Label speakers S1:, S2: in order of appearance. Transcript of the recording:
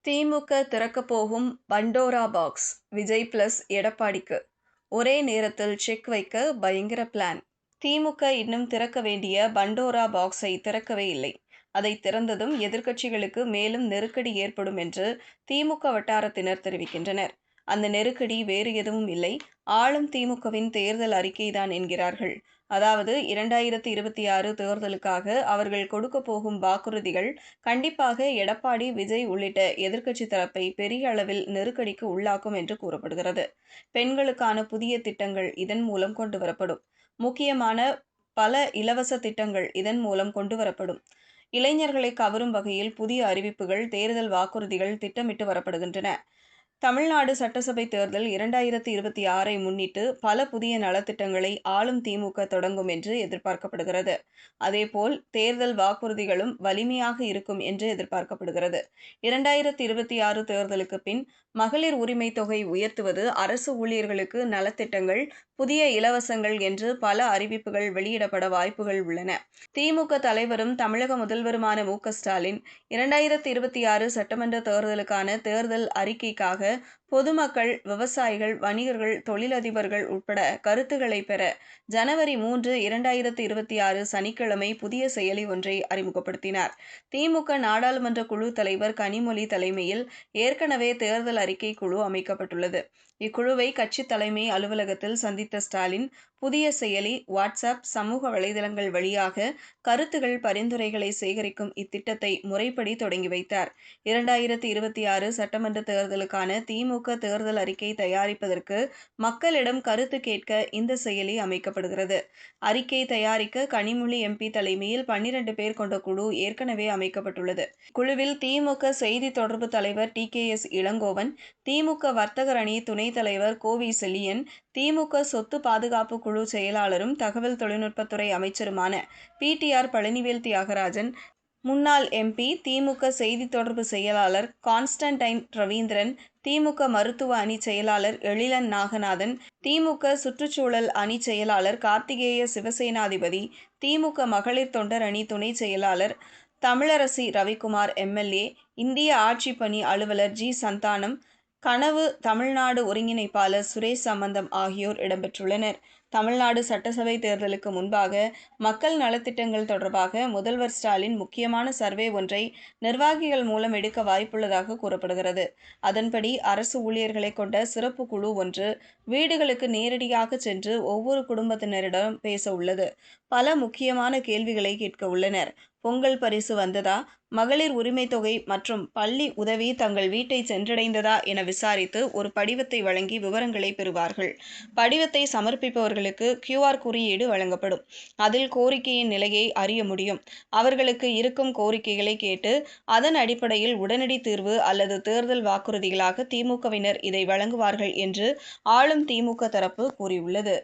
S1: திமுக திறக்கப் போகும் Pandora box Vijay plus எடப்பாடிக்கு ஒரே நேரத்தில் செக் வைக்க பயங்கர பிளான். திமுக இன்னும் திறக்க வேண்டிய பண்டோரா பாக்ஸை திறக்கவே இல்லை. அதை திறந்ததும் எதிர்க்கட்சிகளுக்கு மேலும் நெருக்கடி ஏற்படும் என்று திமுக வட்டாரத்தினர் தெரிவிக்கின்றனர். அந்த நெருக்கடி வேறு எதுவும் இல்லை, ஆளும் திமுகவின் தேர்தல் அறிக்கைதான் என்கிறார்கள். அதாவது 2026 தேர்தலுக்காக அவர்கள் கொடுக்க போகும் வாக்குறுதிகள் கண்டிப்பாக எடப்பாடி, விஜய் உள்ளிட்ட எதிர்க்கட்சி தரப்பை பெரிய அளவில் நெருக்கடிக்கு உள்ளாக்கும் என்று கூறப்படுகிறது. பெண்களுக்கான புதிய திட்டங்கள் இதன் மூலம் கொண்டுவரப்படும். முக்கியமான பல இலவச திட்டங்கள் இதன் மூலம் கொண்டுவரப்படும். இளைஞர்களை கவரும் வகையில் புதிய அறிவிப்புகள், தேர்தல் வாக்குறுதிகள் திட்டமிட்டு வரப்படுகின்றன. தமிழ்நாடு சட்டசபை தேர்தல் 2026ஐ முன்னிட்டு பல புதிய நலத்திட்டங்களை ஆளும் திமுக தொடங்கும் என்று எதிர்பார்க்கப்படுகிறது. அதேபோல் தேர்தல் வாக்குறுதிகளும் வலிமையாக இருக்கும் என்று எதிர்பார்க்கப்படுகிறது. 2026 தேர்தலுக்கு பின் மகளிர் உரிமை தொகை உயர்த்துவது, அரசு ஊழியர்களுக்கு நலத்திட்டங்கள், புதிய இலவசங்கள் என்று பல அறிவிப்புகள் வெளியிடப்பட வாய்ப்புகள் உள்ளன. திமுக தலைவரும் தமிழக முதல்வருமான மு.க.ஸ்டாலின் 2026 சட்டமன்ற தேர்தலுக்கான தேர்தல் அறிக்கைக்காக பொதுமக்கள், விவசாயிகள், வணிகர்கள், தொழிலதிபர்கள் உட்பட கருத்துக்களை பெற ஜனவரி 3, 2026 சனிக்கிழமை புதிய செயலி ஒன்றை அறிமுகப்படுத்தினார். திமுக நாடாளுமன்ற குழு தலைவர் கனிமொழி தலைமையில் ஏற்கனவே தேர்தல் அறிக்கை குழு அமைக்கப்பட்டுள்ளது. இக்குழுவை கட்சி தலைமை அலுவலகத்தில் சந்தித்த ஸ்டாலின், புதிய செயலி, வாட்ஸ்அப், சமூக வலைதளங்கள் வழியாக கருத்துகள், பரிந்துரைகளை சேகரிக்கும் இத்திட்டத்தை முறைப்படி தொடங்கி வைத்தார். 2026 சட்டமன்ற தேர்தலுக்கான திமுக தேர்தல் அறிக்கை தயாரிப்பதற்கு மக்களிடம் கருத்து கேட்க இந்த செயலி அமைக்கப்படுகிறது. அறிக்கை தயாரிக்க கனிமொழி எம்பி தலைமையில் 12 பேர் கொண்ட குழு ஏற்கனவே அமைக்கப்பட்டுள்ளது. குழுவில் திமுக செய்தி தொடர்பு தலைவர் டி.கே.எஸ். இளங்கோவன், திமுக வர்த்தகர் அணி துணைத் தலைவர் கோ.வி. செழியன், திமுக சொத்து பாதுகாப்பு குழு செயலாளரும் தகவல் தொழில்நுட்பத்துறை அமைச்சருமான பி.டி.ஆர். பழனிவேல் தியாகராஜன், முன்னாள் எம்பி, திமுக செய்தி தொடர்பு செயலாளர் கான்ஸ்டன்டைன் ரவீந்திரன், திமுக மருத்துவ அணி செயலாளர் எழிலன் நாகநாதன், திமுக சுற்றுச்சூழல் அணி செயலாளர் கார்த்திகேய சிவசேனாதிபதி, திமுக மகளிர் தொண்டர் அணி துணை செயலாளர் தமிழரசி ரவிக்குமார் எம்.எல்.ஏ., இந்திய ஆட்சிப்பணி அலுவலர் ஜி. சந்தானம், கனவு தமிழ்நாடு ஒருங்கிணைப்பாளர் சுரேஷ் சம்பந்தம் ஆகியோர் இடம்பெற்றுள்ளனர். தமிழ்நாடு சட்டசபை தேர்தலுக்கு முன்பாக மக்கள் நலத்திட்டங்கள் தொடர்பாக முதல்வர் ஸ்டாலின் முக்கியமான சர்வே ஒன்றை நிர்வாகிகள் மூலம் எடுக்க வாய்ப்புள்ளதாக கூறப்படுகிறது. அதன்படி அரசு ஊழியர்களை கொண்ட சிறப்பு குழு ஒன்று வீடுகளுக்கு நேரடியாக சென்று ஒவ்வொரு குடும்பத்தினரிடம் பேச உள்ளது. பல முக்கியமான கேள்விகளை கேட்க உள்ளனர். பொங்கல் பரிசு வந்ததா, மகளிர் உரிமை தொகை மற்றும் பள்ளி உதவி தங்கள் வீட்டை சென்றடைந்ததா என விசாரித்து ஒரு படிவத்தை வழங்கி விவரங்களை பெறுவார்கள். படிவத்தை சமர்ப்பிப்பவர்களுக்கு QR குறியீடு வழங்கப்படும். அதில் கோரிக்கையின் நிலையை அறிய முடியும். அவர்களுக்கு இருக்கும் கோரிக்கைகளை கேட்டு அதன் அடிப்படையில் உடனடி தீர்வு அல்லது தேர்தல் வாக்குறுதிகளாக திமுகவினர் இதை வழங்குவார்கள் என்று ஆளும் திமுக தரப்பு கூறியுள்ளது.